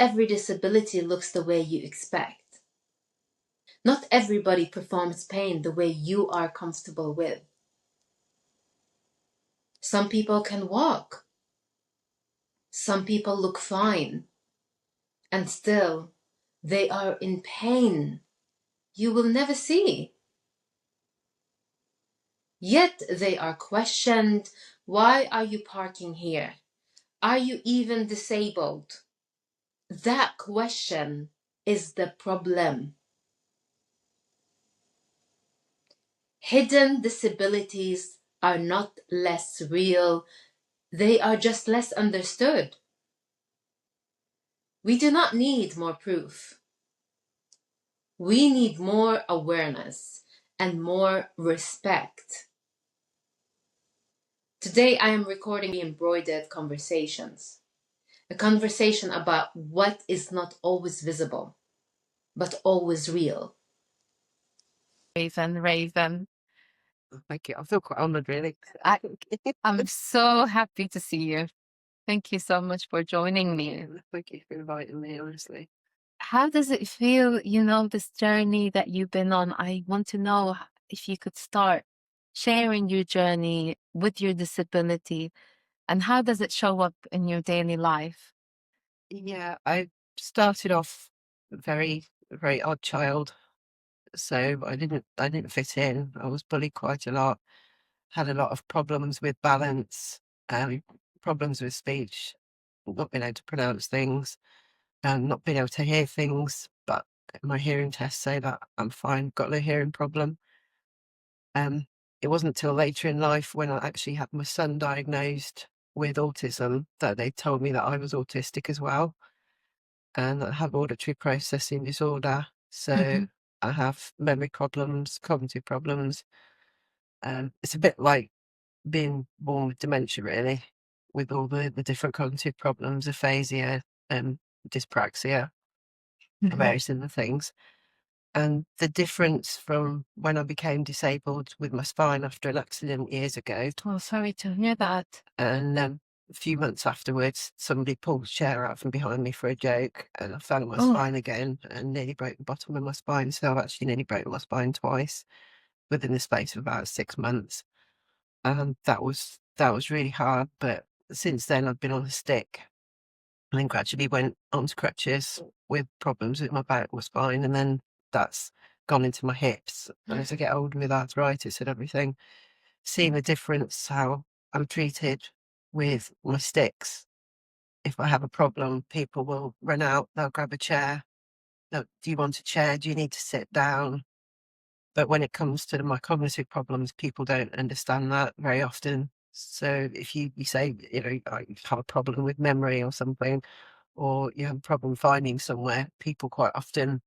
every disability looks the way you expect. Not everybody performs pain the way you are comfortable with. Some people can walk. Some people look fine. And still, they are in pain you will never see. Yet they are questioned. Why are you parking here? Are you even disabled? That question is the problem. Hidden disabilities are not less real, they are just less understood. We do not need more proof. We need more awareness and more respect. Today I am recording Re-Embroidered Conversations, a conversation about what is not always visible, but always real. Raven. Thank you. I feel quite honoured, really. I'm so happy to see you. Thank you so much for joining me. Thank you for inviting me, honestly. How does it feel, this journey that you've been on? I want to know if you could start sharing your journey with your disability and how does it show up in your daily life? Yeah, I started off very, very odd child. So I didn't fit in. I was bullied quite a lot, had a lot of problems with balance, problems with speech, not being able to pronounce things, and not being able to hear things, but my hearing tests say that I'm fine, got no hearing problem. It wasn't until later in life when I actually had my son diagnosed with autism that they told me that I was autistic as well, and I have auditory processing disorder. So I have memory problems, cognitive problems. It's a bit like being born with dementia, really, with all the different cognitive problems, aphasia, dyspraxia, various similar things. And the difference from when I became disabled with my spine after an accident years ago, Oh, sorry to hear that. and a few months afterwards, somebody pulled a chair out from behind me for a joke, and I fell on my spine again and nearly broke the bottom of my spine. So I've actually nearly broken my spine twice within the space of about 6 months. And that was really hard. But since then, I've been on a stick and then gradually went onto crutches with problems with my back, my spine, and then that's gone into my hips. And as I get older with arthritis and everything, seeing the difference, how I'm treated with my sticks. If I have a problem, people will run out, they'll grab a chair. Do you want a chair? Do you need to sit down? But when it comes to my cognitive problems, people don't understand that very often. So if you say, I have a problem with memory or something, or you have a problem finding somewhere, people quite often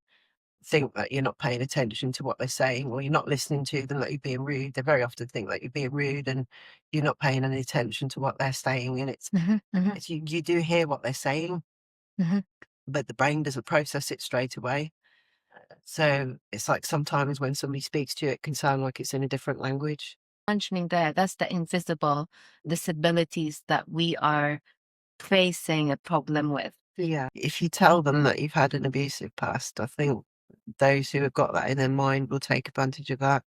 think that you're not paying attention to what they're saying, or you're not listening to them, that you're being rude. They very often think that you're being rude and you're not paying any attention to what they're saying. And it's you do hear what they're saying, but the brain doesn't process it straight away. So it's like sometimes when somebody speaks to you, it can sound like it's in a different language. Mentioning that's the invisible disabilities that we are facing a problem with. Yeah. If you tell them that you've had an abusive past, I think those who have got that in their mind will take advantage of that.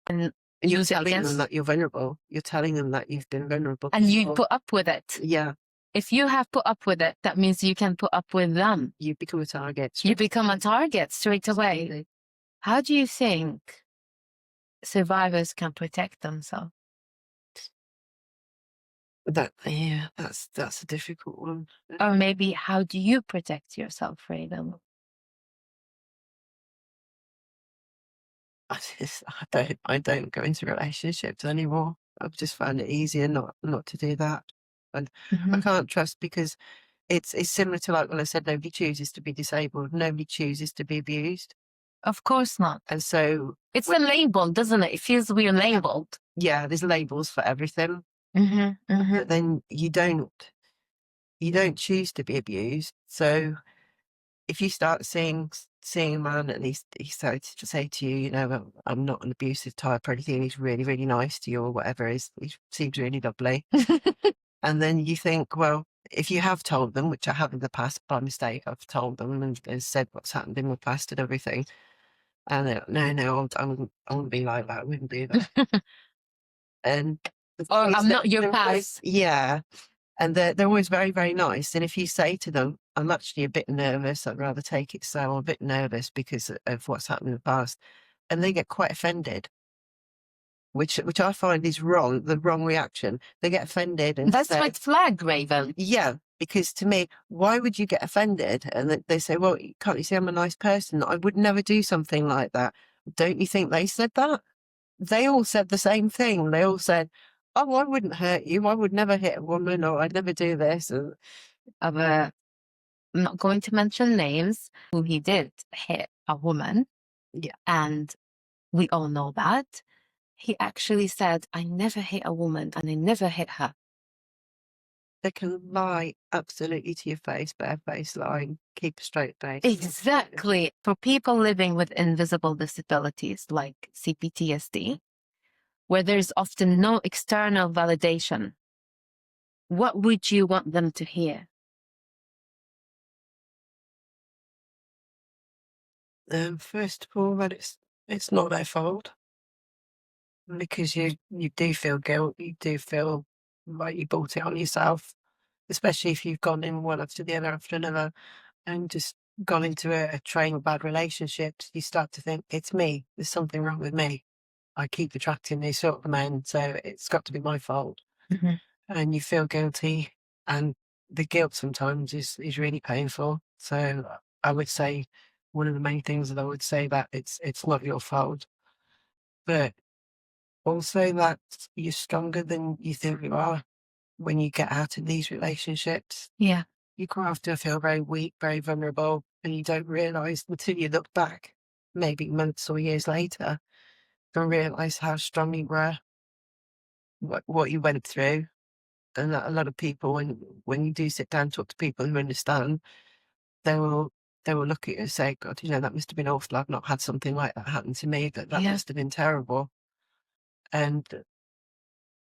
And you're telling them that you're vulnerable. You're telling them that you've been vulnerable. And you put up with it. Yeah. If you have put up with it, that means you can put up with them. You become a target. You become a target straight away. Absolutely. How do you think survivors can protect themselves? That's a difficult one. Or maybe how do you protect yourself, Raven? I don't go into relationships anymore. I've just found it easier not to do that. And I can't trust, because it's similar to, like when I said, nobody chooses to be disabled. Nobody chooses to be abused. Of course not. And so it's a label, doesn't it? It feels we're labeled. Yeah, there's labels for everything. But then you don't choose to be abused. So if you start seeing a man and he starts to say to you, I'm not an abusive type or anything, he's really, really nice to you or whatever, he seems really lovely. And then you think, well, if you have told them, which I have in the past by mistake, I've told them and said what's happened in my past and everything. And they're like, no, I'm gonna be like that. I wouldn't do that. And I'm not your past. Yeah. And they're always very, very nice. And if you say to them, I'm actually a bit nervous, I'd rather take it slow, I'm a bit nervous because of what's happened in the past, and they get quite offended, which I find is wrong, the wrong reaction. They get offended and That's say, red flag, Raven. yeah, because to me, why would you get offended? And they say, well, can't you see I'm a nice person? I would never do something like that. Don't you think they said that? They all said the same thing. They all said, oh, I wouldn't hurt you. I would never hit a woman, or I'd never do this. And I'm not going to mention names, who he did hit a woman. yeah, And we all know that. He actually said, I never hit a woman and I never hit her. they can lie absolutely to your face, bare-faced lying, keep a straight face. Exactly. For people living with invisible disabilities like CPTSD, where there's often no external validation, what would you want them to hear? First of all, that it's not their fault, because you do feel guilt, you do feel like you brought it on yourself, especially if you've gone in one after the other after another and just gone into a train of bad relationships. You start to think, it's me, there's something wrong with me. I keep attracting these sort of men, so it's got to be my fault. Mm-hmm. And you feel guilty, and the guilt sometimes is really painful. So I would say one of the main things that I would say, that it's not your fault, but also that you're stronger than you think you are when you get out of these relationships. Yeah. You quite often feel very weak, very vulnerable, and you don't realise until you look back, maybe months or years later, and realise how strong you were, what you went through. And that a lot of people, when you do sit down and talk to people who understand, they will look at you and say, God, that must have been awful. I've not had something like that happen to me. That Yeah. must have been terrible. And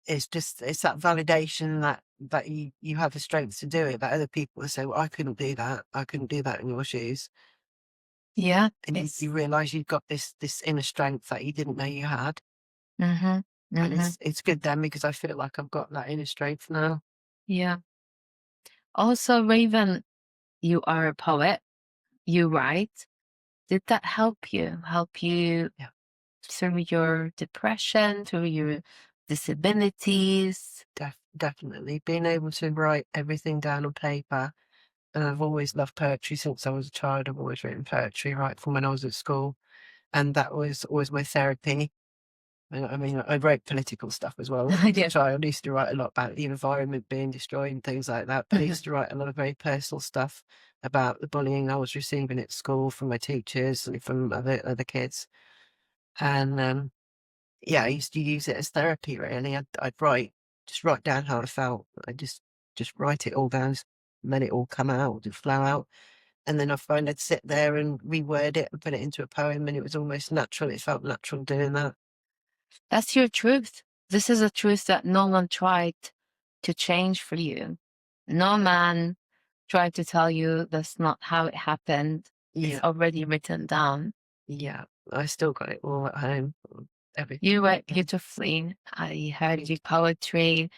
it's that validation that you have the strength to do it, that other people will say, well, I couldn't do that. I couldn't do that in your shoes. Yeah. And you realise you've got this inner strength that you didn't know you had. Mm-hmm. Mm-hmm. And it's good then, because I feel like I've got that inner strength now. Yeah. Also, Raven, you are a poet. You write. Did that help you? Yeah. Through your depression, through your disabilities? Definitely. Being able to write everything down on paper. And I've always loved poetry since I was a child. I've always written poetry right from when I was at school. And that was always my therapy. I mean, I wrote political stuff as well. I did. As a child, I used to write a lot about the environment being destroyed and things like that. But I used to write a lot of very personal stuff about the bullying I was receiving at school from my teachers and from other kids. And yeah, I used to use it as therapy, really. I'd just write down how I felt. I just write it all down, just let it all come out, just flow out. And then I find I'd sit there and reword it and put it into a poem, and it was almost natural. It felt natural doing that. That's your truth. This is a truth that no one tried to change for you. No man tried to tell you that's not how it happened. Yeah. It's already written down. Yeah, I still got it all at home. Everything. You write beautifully. I heard your poetry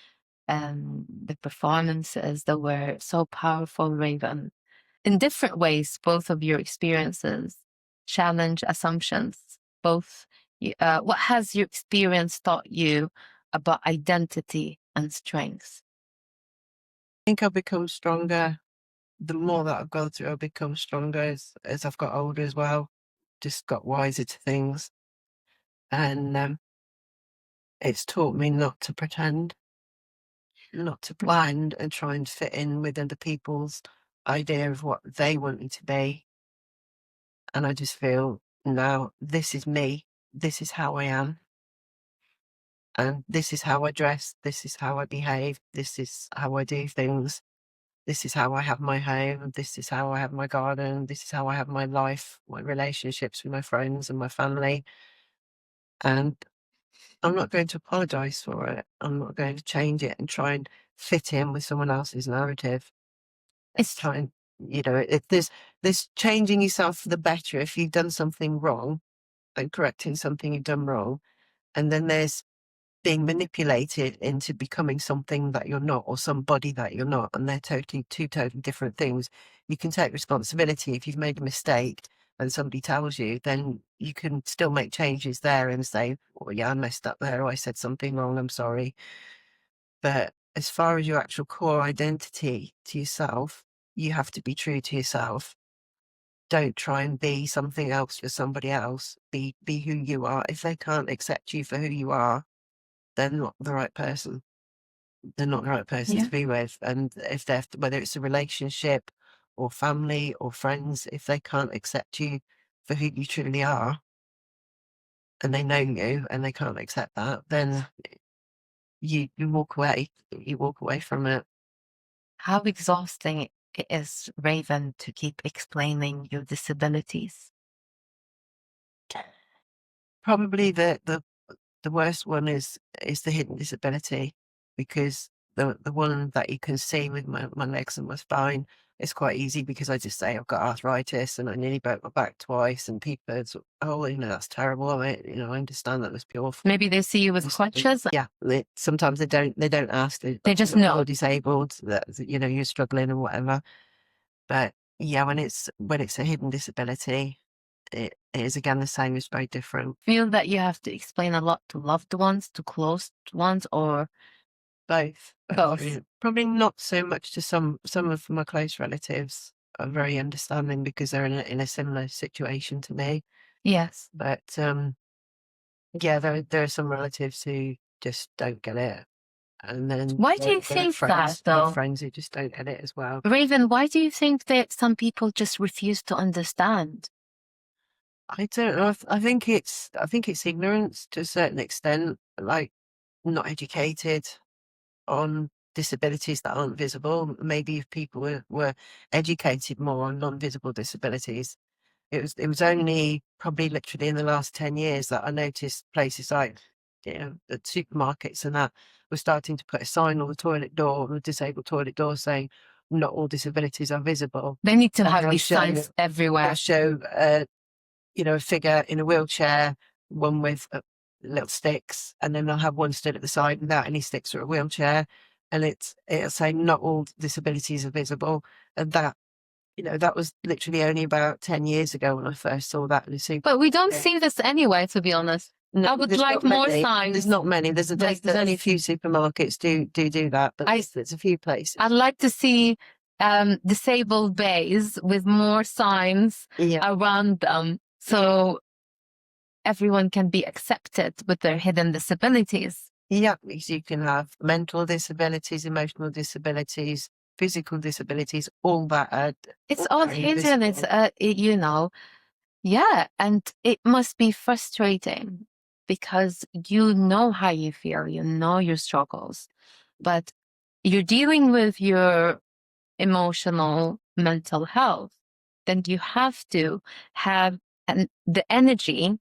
and the performances that were so powerful, Raven. In different ways, both of your experiences challenge assumptions. Both, what has your experience taught you about identity and strength? I think I've become stronger. The more that I've gone through, I've become stronger as I've got older as well. Just got wiser to things. And it's taught me not to pretend. Not to pretend and try and fit in with other people's idea of what they want me to be. And I just feel, now, this is me. This is how I am. And this is how I dress. This is how I behave. This is how I do things. This is how I have my home. This is how I have my garden. This is how I have my life, my relationships with my friends and my family. And I'm not going to apologise for it. I'm not going to change it and try and fit in with someone else's narrative. It's Trying, there's changing yourself for the better if you've done something wrong and correcting something you've done wrong. And then there's being manipulated into becoming something that you're not, or somebody that you're not. And they're two totally different things. You can take responsibility if you've made a mistake and somebody tells you, then you can still make changes there and say, well, yeah, I messed up there, or I said something wrong, I'm sorry. But as far as your actual core identity to yourself, you have to be true to yourself. Don't try and be something else for somebody else. Be who you are. If they can't accept you for who you are, they're not the right person. They're not the right person to be with. And if they're, whether it's a relationship or family or friends, if they can't accept you for who you truly are, and they know you and they can't accept that, then you walk away. You walk away from it. how exhausting it is, Raven, to keep explaining your disabilities. Probably the worst one is the hidden disability, because the one that you can see with my legs and my spine is quite easy, because I just say I've got arthritis and I nearly broke my back twice, and people are sort of, oh, that's terrible. I understand that must be awful. Maybe they see you with crutches. Yeah, sometimes they don't ask. They just know you're disabled, that you're struggling or whatever. But yeah, when it's a hidden disability, it is again the same. It's very different. Feel that you have to explain a lot to loved ones, to close ones, or both. both? Probably not so much to some of my close relatives are very understanding because they're in a similar situation to me. Yes, but yeah, there are some relatives who just don't get it, and then why do you think that, though? Friends who just don't get it as well. Raven, why do you think that some people just refuse to understand? I don't know. I think it's ignorance to a certain extent, like not educated on disabilities that aren't visible. Maybe if people were educated more on non-visible disabilities, it was only probably literally in the last 10 years that I noticed places like the supermarkets and that were starting to put a sign on the toilet door, the disabled toilet door, saying not all disabilities are visible. They need to And have these signs everywhere. They'll show a figure in a wheelchair, one with little sticks, and then they'll have one stood at the side without any sticks or a wheelchair, and it'll say not all disabilities are visible. And that that was literally only about 10 years ago when I first saw that. But we don't see this anyway, to be honest. No, I would like more signs. There's not many. There's only a few supermarkets do that, but there's a few places. I'd like to see disabled bays with more signs around them, so everyone can be accepted with their hidden disabilities. Yeah, because you can have mental disabilities, emotional disabilities, physical disabilities, all that. It's all hidden. It's yeah, and it must be frustrating because you know how you feel, you know your struggles, but you're dealing with your emotional, mental health. Then you have to have the energy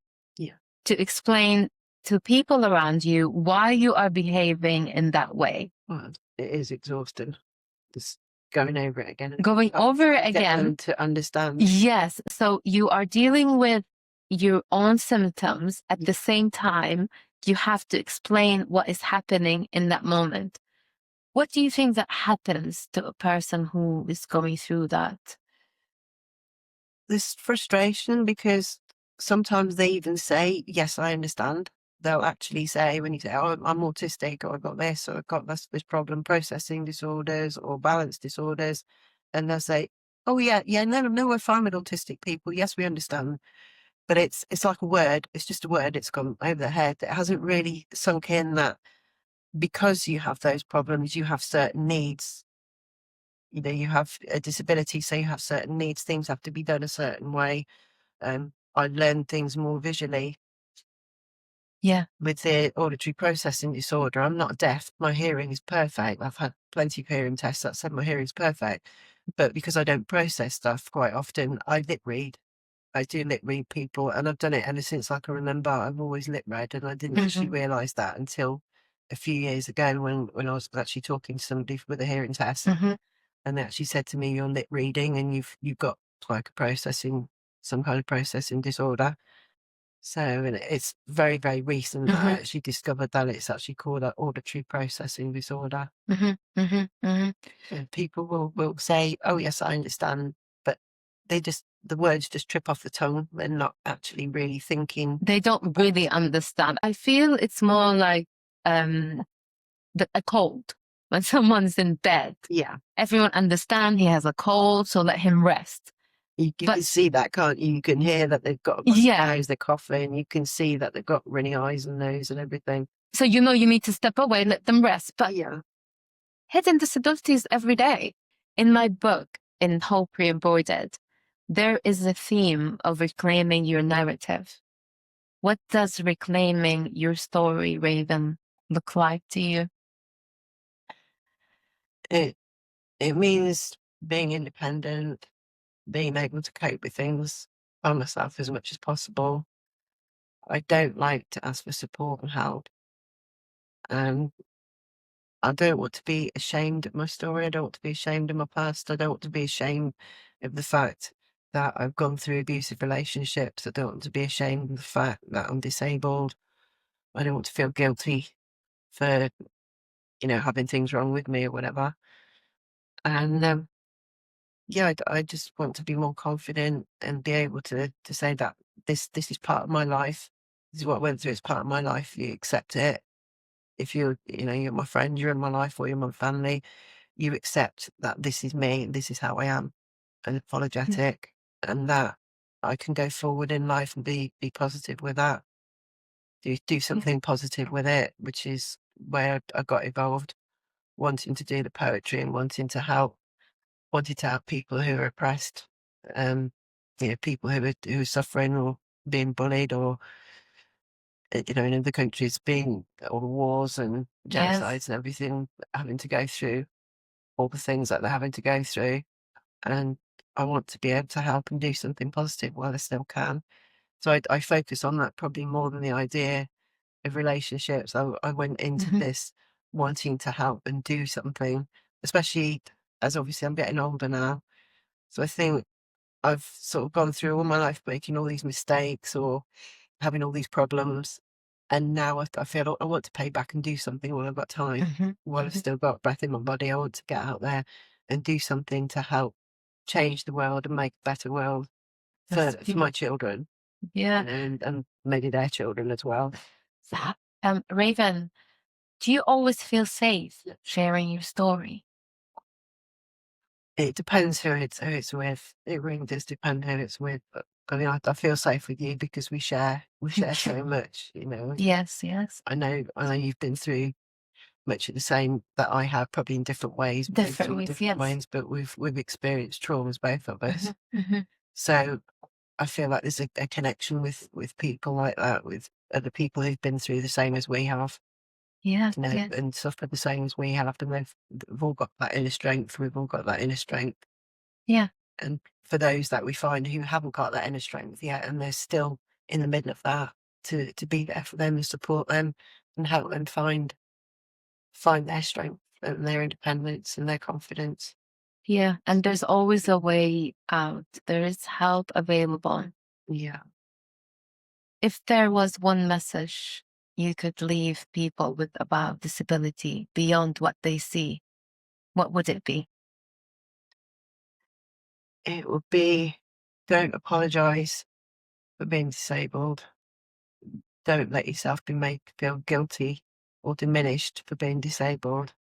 to explain to people around you why you are behaving in that way. Well, it is exhausting. Just going over it again. Going over it again. To understand. Yes. So you are dealing with your own symptoms at the same time. You have to explain what is happening in that moment. What do you think that happens to a person who is going through that? This frustration, because sometimes they even say, yes, I understand. They'll actually say, when you say, oh, I'm autistic, or I've got this, or I've got this problem, processing disorders or balance disorders. And they'll say, oh, yeah, no, we're fine with autistic people. Yes, we understand. But it's like a word. It's just a word. It's gone over their head. It hasn't really sunk in that because you have those problems, you have certain needs. You have a disability, so you have certain needs. Things have to be done a certain way. I learn things more visually. Yeah. With the auditory processing disorder, I'm not deaf. My hearing is perfect. I've had plenty of hearing tests that said my hearing is perfect. But because I don't process stuff quite often, I lip read. I do lip read people, and I've done it ever since I can remember. I've always lip read, and I didn't actually realise that until a few years ago when I was actually talking to somebody with a hearing test, Mm-hmm. and they actually said to me, "You're lip reading, and you've got like some kind of processing disorder." So, and it's very, very recent that I Mm-hmm. actually discovered that it's actually called an auditory processing disorder. Mm-hmm. Mm-hmm. Mm-hmm. And people will say, "Oh yes, I understand," but the words just trip off the tongue. They're not actually really thinking. They don't really understand. I feel it's more like a cold. When someone's in bed, Yeah, everyone understands he has a cold, so let him rest. you But can see that, can't you? You can hear that they've got a runny yeah, nose, they're coughing. You can see that they've got runny eyes and nose and everything. so you know you need to step away, let them rest. But Yeah. hidden disabilities every day. In my book, in Hope Re-Embroidered, there is a theme of reclaiming your narrative. What does reclaiming your story, Raven, look like to you? It means being independent, being able to cope with things by myself as much as possible. I don't like to ask for support and help. And I don't want to be ashamed of my story. I don't want to be ashamed of my past. I don't want to be ashamed of the fact that I've gone through abusive relationships. I don't want to be ashamed of the fact that I'm disabled. I don't want to feel guilty for, having things wrong with me or whatever. And yeah, I just want to be more confident and be able to say that this is part of my life. This is what I went through. It's part of my life. You accept it. If you're my friend, you're in my life, or you're my family, you accept that this is me, this is how I am, and apologetic, and that I can go forward in life and be positive with that. Do something positive with it, which is where I got involved, wanting to do the poetry and wanting to help people who are oppressed, people who are suffering or being bullied, or in other countries being all the wars and Yes. genocides and everything, having to go through all the things that they're having to go through. And I want to be able to help and do something positive while I still can. So I focus on that probably more than the idea of relationships. I went into Mm-hmm. this wanting to help and do something, especially as obviously I'm getting older now. So I think I've sort of gone through all my life making all these mistakes or having all these problems. And now I feel I want to pay back and do something while I've got time, Mm-hmm. while I've Mm-hmm. still got breath in my body. I want to get out there and do something to help change the world and make a better world That's for my children, yeah. and maybe their children as well. Raven, do you always feel safe sharing your story? It depends who it's with. It really does depend who it's with. But I mean, I feel safe with you because we share so much. Yes, yes. I know you've been through much of the same that I have, probably in different ways. We've been Different through ways, different yes. ways, but we've experienced traumas, both of Mm-hmm. us. Mm-hmm. So I feel like there's a connection with people like that, with other people who've been through the same as we have, Yeah, yes. and suffered the same as we have, and they've all got that inner strength. We've all got that inner strength. Yeah, And for those that we find who haven't got that inner strength yet, and they're still in the middle of that, to be there for them and support them and help them find their strength and their independence and their confidence. yeah. And there's always a way out. There is help available. Yeah. If there was one message you could leave people with about disability beyond what they see, what would it be? It would be, don't apologise for being disabled. Don't let yourself be made to feel guilty or diminished for being disabled.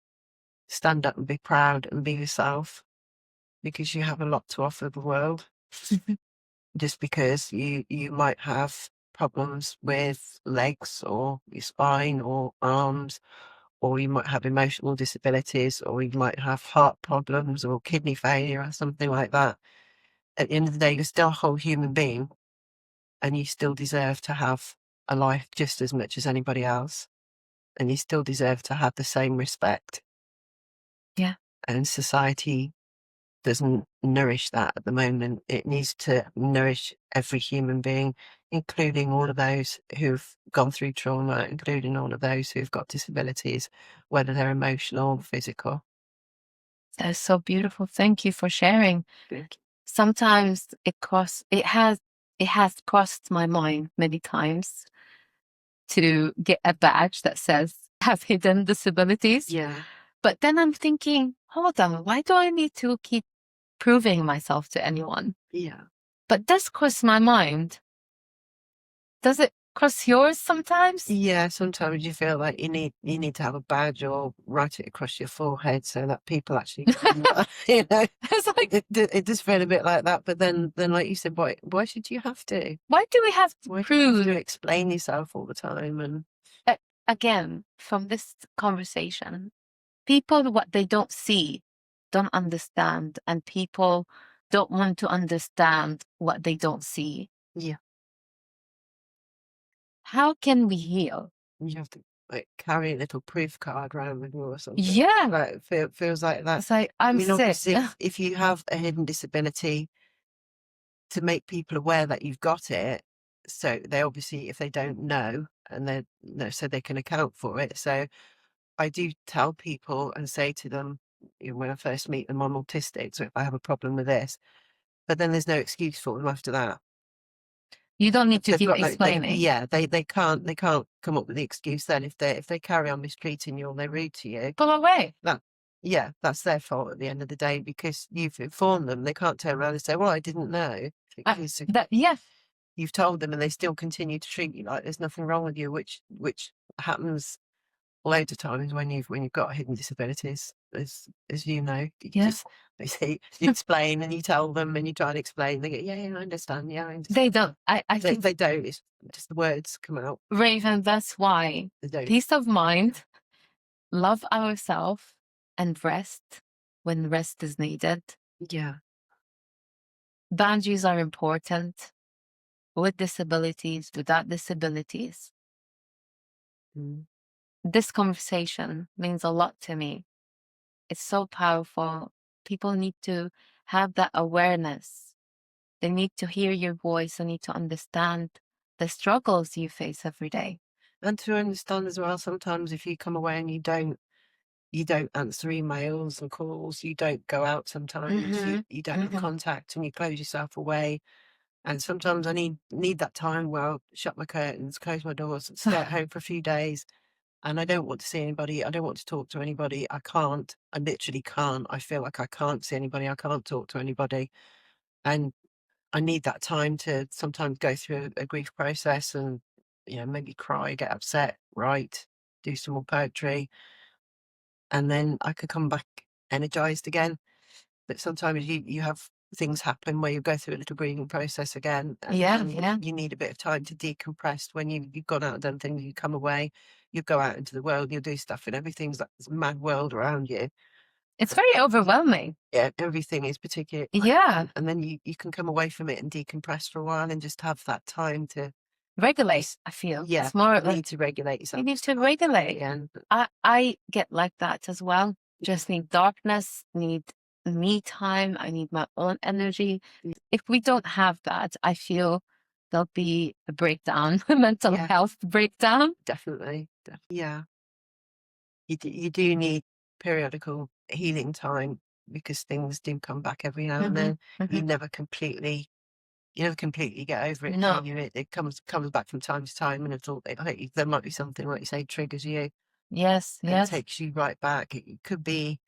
Stand up and be proud and be yourself, because you have a lot to offer the world. Mhm. Just because you might have problems with legs or your spine or arms, or you might have emotional disabilities, or you might have heart problems or kidney failure or something like that. At the end of the day, you're still a whole human being, and you still deserve to have a life just as much as anybody else. And you still deserve to have the same respect. Yeah. And society doesn't nourish that at the moment. It needs to nourish every human being, including all of those who've gone through trauma, including all of those who've got disabilities, whether they're emotional or physical. That's so beautiful. Thank you for sharing. Sometimes it has crossed my mind many times to get a badge that says have hidden disabilities. Yeah. But then I'm thinking, hold on, why do I need to keep proving myself to anyone? Yeah. But does cross my mind. Does it cross yours sometimes? Yeah, sometimes you feel like you need to have a badge or write it across your forehead so that people actually, you know, It's like, it does feel a bit like that. But then like you said, why should you have to? why do we have to Why prove? do you have to explain yourself all the time? And Again, from this conversation, people, what they don't see, don't understand, and people don't want to understand what they don't see. yeah, How can we heal? you have to like carry a little proof card around with you or something. Yeah. Like feels like that. It's like, I'm sick. Obviously, if you have a hidden disability, to make people aware that you've got it, so they obviously, if they don't know, and they so they can account for it. So I do tell people and say to them, when I first meet them, I'm autistic, so if I have a problem with this, but then there's no excuse for them after that. You don't need to They've keep got explaining. they can't come up with the excuse then if they carry on mistreating you or they're rude to you. Pull away. That's their fault at the end of the day, because you've informed them. They can't turn around and say, well, I didn't know. Because you've told them and they still continue to treat you like there's nothing wrong with you, which happens loads of times when you've got hidden disabilities, as you know. They say, you explain and you tell them and you try and explain. They go, yeah, I understand. Yeah, I understand. They don't. I think they don't. It's just the words come out. Raven, that's why peace of mind, love ourselves, and rest when rest is needed. Yeah. Boundaries are important with disabilities, without disabilities. This conversation means a lot to me. It's so powerful. People need to have that awareness. They need to hear your voice. They need to understand the struggles you face every day. And to understand as well, sometimes if you come away and you don't answer emails and calls, you don't go out sometimes, you don't have contact and you close yourself away. And sometimes I need that time where I'll shut my curtains, close my doors, and stay at home for a few days. And I don't want to see anybody. I don't want to talk to anybody. I can't. I literally can't. I feel like I can't see anybody. I can't talk to anybody. And I need that time to sometimes go through a grief process and, maybe cry, get upset, write, do some more poetry. And then I could come back energized again. But sometimes you have things happen where you go through a little grieving process again. And you need a bit of time to decompress. When you've gone out and done things, you come away, you go out into the world, you do stuff, and everything's like this mad world around you. It's very overwhelming. Yeah, everything is particularly. Yeah. And then you can come away from it and decompress for a while and just have that time to regulate, I feel. Yeah, it's more you need to regulate yourself. You need to regulate. Again. I get like that as well. Just need darkness, need me time. I need my own energy. If we don't have that, I feel there'll be a breakdown, a mental health breakdown. Definitely. Yeah. You do need periodical healing time because things do come back every now and then. You never completely get over it. No. It comes back from time to time, and there might be something, like you say, triggers you. Yes. It takes you right back. It could be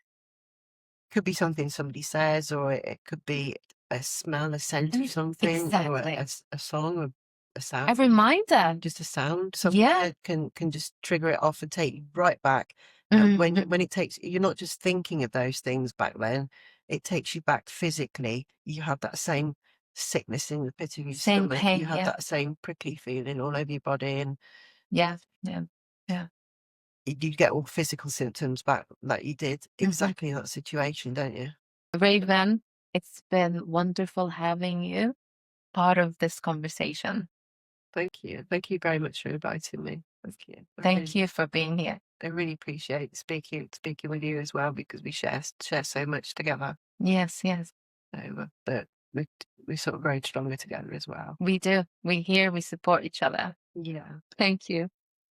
something somebody says, or it could be a smell, a scent of something, or a song, or a sound. A reminder. Just a sound. Something that can just trigger it off and take you right back. When it takes, you're not just thinking of those things back then, it takes you back physically. You have that same sickness in the pit of your stomach. Pain, you have that same prickly feeling all over your body, and you get all physical symptoms back that you did exactly in that situation, don't you? Raven, it's been wonderful having you part of this conversation. Thank you. Thank you very much for inviting me. Thank you. Thank you for being here. I really appreciate speaking with you as well, because we share so much together. Yes, yes. So, but we sort of grow stronger together as well. We do. We support each other. Yeah. Thank you.